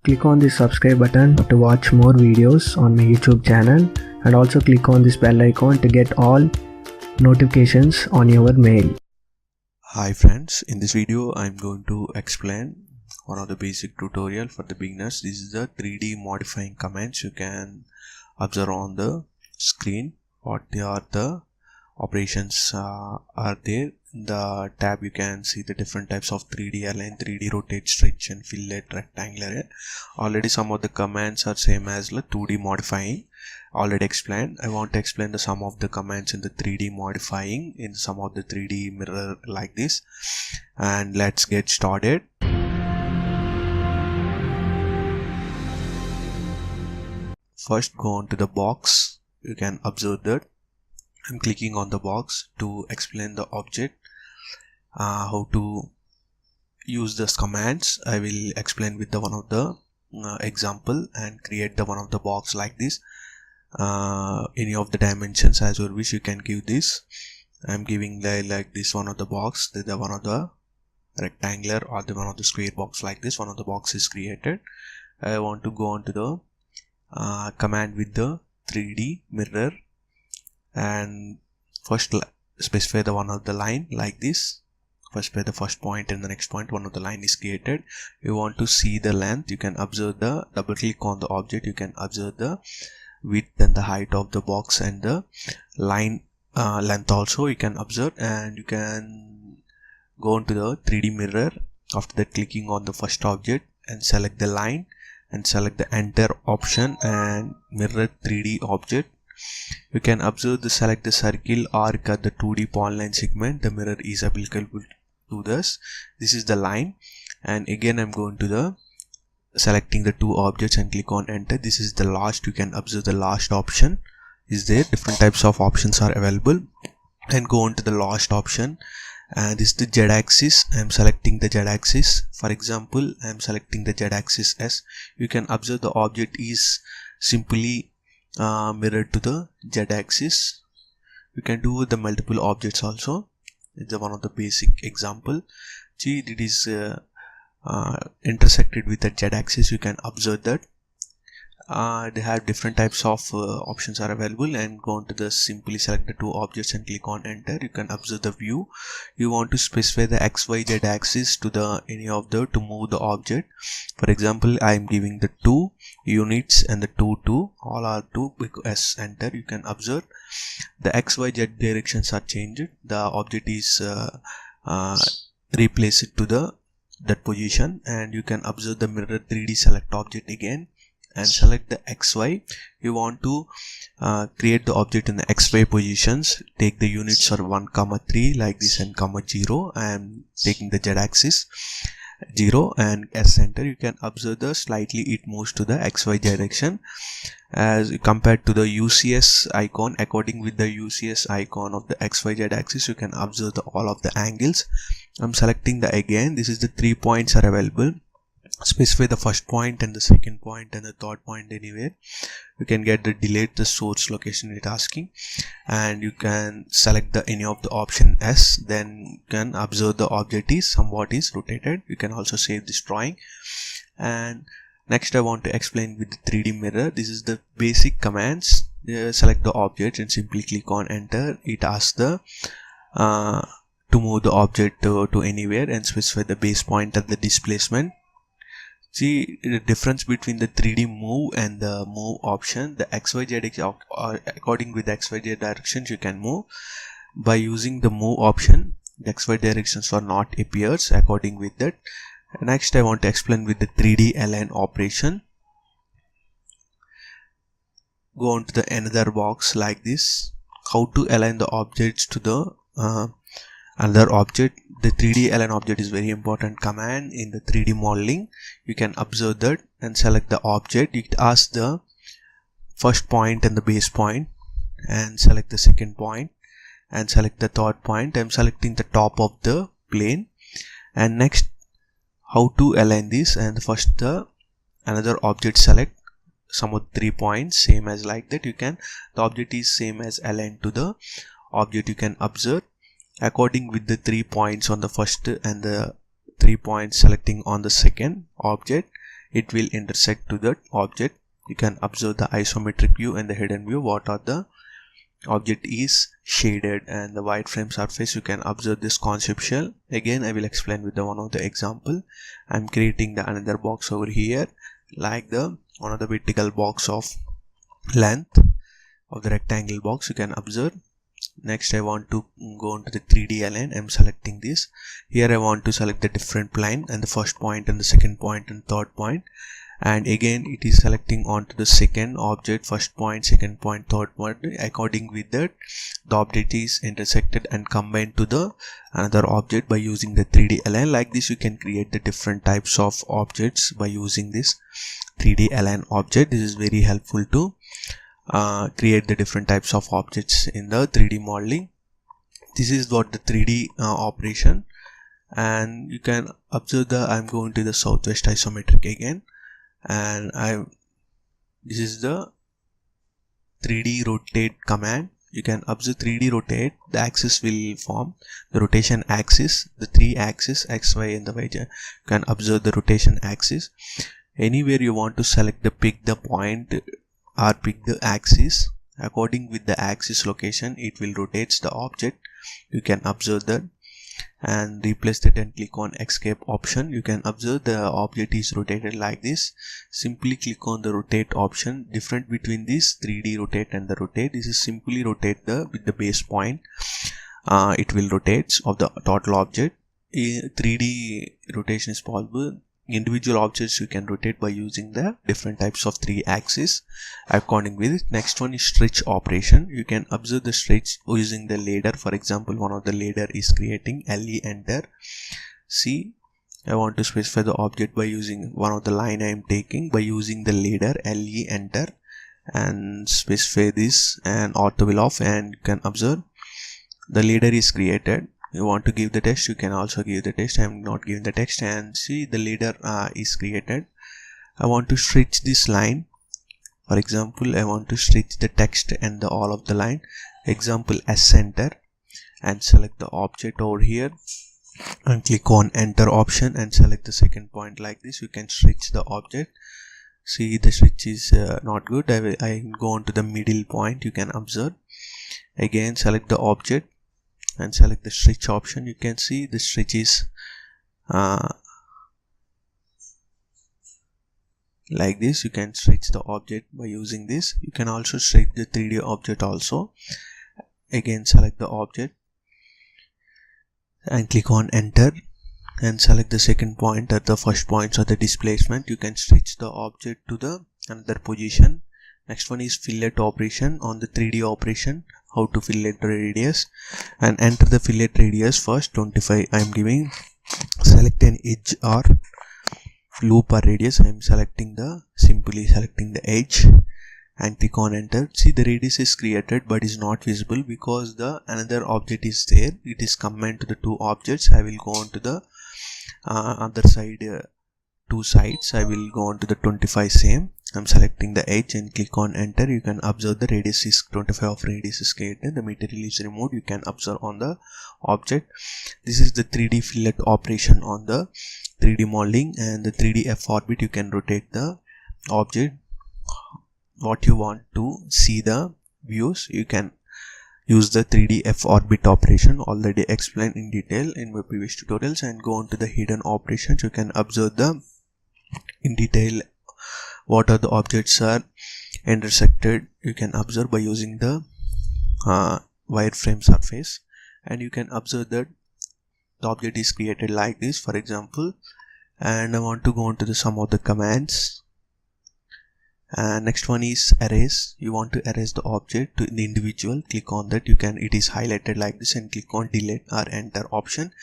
Click on the subscribe button to watch more videos on my YouTube channel, and also click on this bell icon to get all notifications on your mail. Hi friends, in this video I'm going to explain one of the basic tutorial for the beginners. This is the 3D modifying commands. You can observe on the screen what are the operations are there. In the tab you can see the different types of 3D align, 3D rotate, stretch and fillet, rectangular. Already some of the commands are same as the 2D modifying. Already explained. I want to explain the some of the commands in the 3D modifying in some of the 3D mirror like this, and let's get started. First go on to the box. You can observe that I'm clicking on the box to explain the object, how to use this commands. I will explain with the one of the example and create the one of the box like this. Any of the dimensions as you wish you can give this. I'm giving like this one of the box, the one of the rectangular or the one of the square box like this. One of the box is created. I want to go on to the command with the 3D mirror, and first specify the one of the line like this. First by the first point and the next point one of the line is created. You want to see the length, you can observe the double click on the object, you can observe the width and the height of the box and the line length also you can observe. And you can go into the 3D mirror. After that, clicking on the first object and select the line and select the enter option and mirror 3D object. You can observe the select the circle arc at the 2D polyline segment. The mirror is applicable to this. This is the line, and again I'm going to the selecting the two objects and click on enter. This is the last. You can observe the last option is there. Different types of options are available, and go on to the last option, and this is the Z axis. I am selecting the Z axis. For example, I am selecting the Z axis S. You can observe the object is simply mirrored to the Z axis. You can do the multiple objects also. It's one of the basic example. See, it is intersected with the Z axis. You can observe that they have different types of options are available, and go on to the simply select the two objects and click on enter. You can observe the view. You want to specify the XYZ axis to the any of the to move the object. For example, I am giving the 2 units and the 2 all are 2 because enter. You can observe the XYZ directions are changed. The object is replaced to the that position, and you can observe the mirror 3D select object again and select the XY. You want to create the object in the XY positions. Take the units are 1, 3 like this and 0. I am taking the Z axis 0 and S enter. You can observe the slightly it moves to the XY direction as compared to the UCS icon. According with the UCS icon of the XYZ axis, you can observe the all of the angles. I'm selecting the again. This is the 3 points are available. Specify the first point and the second point and the third point anywhere. You can get the delete the source location it asking, and you can select the any of the option S. Then you can observe the object is somewhat is rotated. You can also save this drawing. And next I want to explain with the 3D mirror. This is the basic commands. Select the object and simply click on enter. It asks the to move the object to anywhere, and specify the base point and the displacement. See the difference between the 3D move and the move option. The XYZ according with the XYZ directions you can move. By using the move option, the XY directions are not appears according with that. Next I want to explain with the 3D align operation. Go on to the another box like this. How to align the objects to the another object. The 3D align object is very important command in the 3D modeling. You can observe that and select the object. It asks the first point and the base point, and select the second point and select the third point. I'm selecting the top of the plane. And next, how to align this, and first the another object select some of 3 points same as like that. You can the object is same as aligned to the object. You can observe according with the 3 points on the first and the 3 points selecting on the second object. it will intersect to that object. You can observe the isometric view and the hidden view, what are the object is shaded, and the wireframe surface. You can observe this conceptual. Again, I will explain with the one of the example. I'm creating the another box over here, like the one of the vertical box of length of the rectangle box. You can observe. Next, I want to go into the 3D align. I'm selecting this. Here I want to select the different plane and the first point and the second point and third point. And again it is selecting onto the second object, first point, second point, third point. According with that, the object is intersected and combined to the another object by using the 3D align. Like this, you can create the different types of objects by using this 3D align object. This is very helpful to create the different types of objects in the 3D modeling. This is what the 3D operation. And you can observe the I'm going to the southwest isometric again, and this is the 3D rotate command. You can observe 3D rotate. The axis will form the rotation axis, the 3 axis x, y and the y. You can observe the rotation axis. Anywhere you want to select the pick the point or pick the axis, according with the axis location it will rotate the object. You can observe that and replace that and click on escape option. You can observe the object is rotated like this. Simply click on the rotate option. Different between this 3D rotate and the rotate, this is simply rotate with the base point. It will rotate of the total object. 3D rotation is possible. Individual objects you can rotate by using the different types of 3 axes according with it. Next one is stretch operation. You can observe the stretch using the ladder. For example, one of the ladder is creating LE enter. See, I want to specify the object by using one of the line I am taking by using the ladder LE enter and specify this and auto will off, and you can observe the ladder is created. You want to give the text, you can also give the text. I am not giving the text, and see the ladder is created. I want to stretch this line. For example, I want to stretch the text and the all of the line. Example S enter, and select the object over here and click on enter option and select the second point. Like this, you can stretch the object. See, the stretch is not good. I go on to the middle point. You can observe. Again, select the object and select the stretch option. You can see the stretch is like this. You can stretch the object by using this. You can also stretch the 3D object also. Again, select the object and click on enter and select the second point at the first points of the displacement. You can stretch the object to the another position. Next one is fillet operation. On the 3D operation, how to fillet the radius, and enter the fillet radius first 25. I am giving. Select an edge or loop or radius. I am simply selecting the edge and click on enter. See, the radius is created but is not visible because the another object is there. It is combined to the 2 objects. I will go on to the other side, 2 sides. I will go on to the 25 same. I'm selecting the edge and click on enter. You can observe the radius is 25 of radius is created. The material is removed. You can observe on the object. This is the 3D fillet operation on the 3D modeling, and the 3D F orbit. You can rotate the object what you want to see the views. You can use the 3D F orbit operation, already explained in detail in my previous tutorials. And go on to the hidden operations. You can observe the in detail what are the objects are intersected. You can observe by using the wireframe surface, and you can observe that the object is created like this, for example. And I want to go on to the some of the commands. Next one is erase. You want to erase the object to the individual. Click on that. You can, it is highlighted like this, and click on delete or enter option.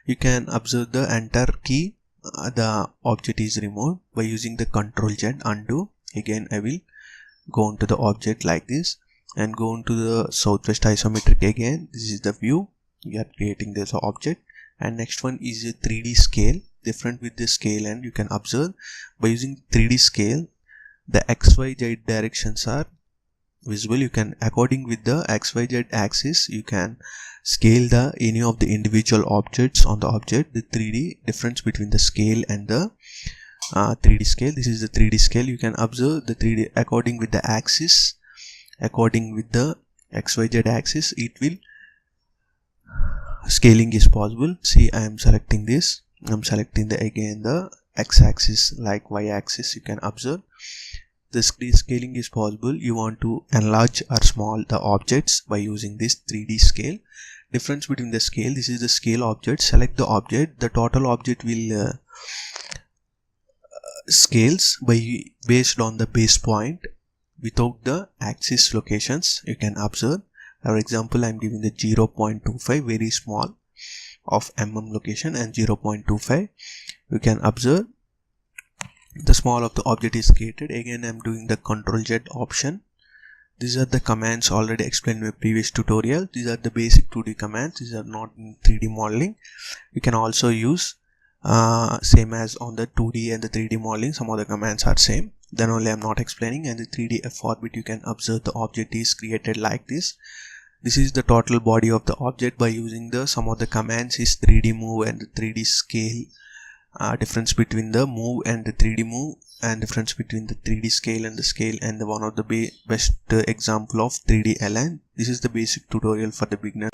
You can observe the enter key. The object is removed by using the Ctrl Z undo. Again, I will go on to the object like this and go on to the southwest isometric. Again, this is the view. We are creating this object. And next one is a 3D scale. Different with the scale, and you can observe by using 3D scale the XYZ directions are visible. You can, according with the XYZ axis, you can scale the any of the individual objects on the object. The 3D difference between the scale and the 3D scale. This is the 3D scale. You can observe the 3D according with the axis, according with the XYZ axis, it will scaling is possible. See, I am selecting this. I'm selecting the again the x-axis like y-axis. You can observe the scaling is possible. You want to enlarge or small the objects by using this 3D scale. Difference between the scale, this is the scale object. Select the object, the total object will scales based on the base point without the axis locations. You can observe. For example, I am giving the 0.25 very small of location and 0.25. You can observe the small of the object is created. Again, I am doing the Ctrl Z option. These are the commands already explained in my previous tutorial. These are the basic 2D commands. These are not in 3D modeling. You can also use same as on the 2D and the 3D modeling. Some of the commands are same. Then only I am not explaining. And the 3D F-orbit, you can observe the object is created like this. This is the total body of the object by using the some of the commands is 3D move and the 3D scale. Difference between the move and the 3D move, and difference between the 3D scale and the scale, and the one of the best example of 3D align. This is the basic tutorial for the beginner.